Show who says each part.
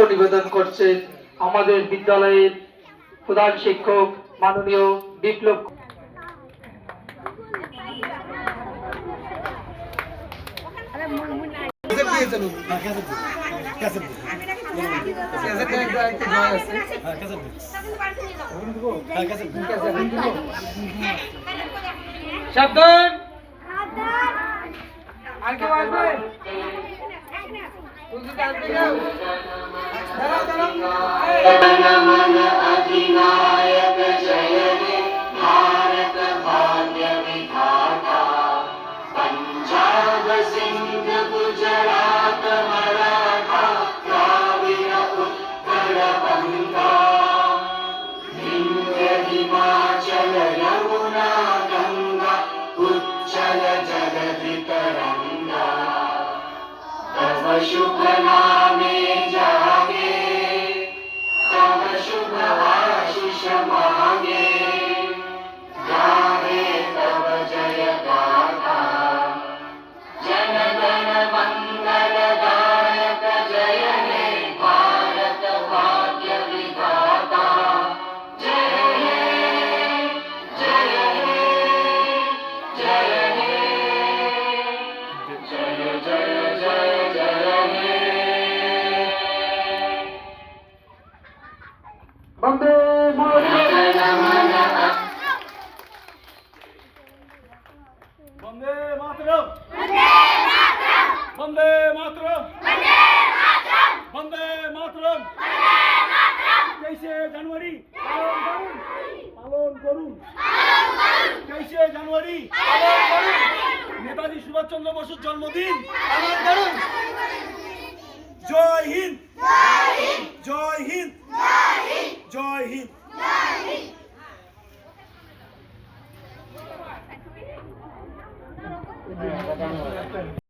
Speaker 1: নিবেদন করছে আমাদের বিদ্যালয়ের প্রধান শিক্ষক মাননীয় বিপ্লব। সাবধান, আর কেউ আসবে?
Speaker 2: पंजाब सिंध गुजरात मराठा द्राविड़ उत्कल बंगा विंध्य हिमाचल यमुना गंगा उच्चल जलधि तरंगा तव शुभ नामे जागे तव शुभ आशीष मांगे गाहे तव जय गाथा जन गण मंगलदायक जय हे भारत भाग्य विधाता जय हे जय हे जय हे जय जय जय जय हे
Speaker 1: वंदे मातरम,
Speaker 3: वंदे मातरम, वंदे मातरम, वंदे मातरम। 23 জানুয়ারি পালন করুন। 23 জানুয়ারি নেতাজি সুভাষচন্দ্র বসুর জন্মদিন পালন করুন। জয় হিন্দ, জয় হিন্দ, জয় হিন্দ।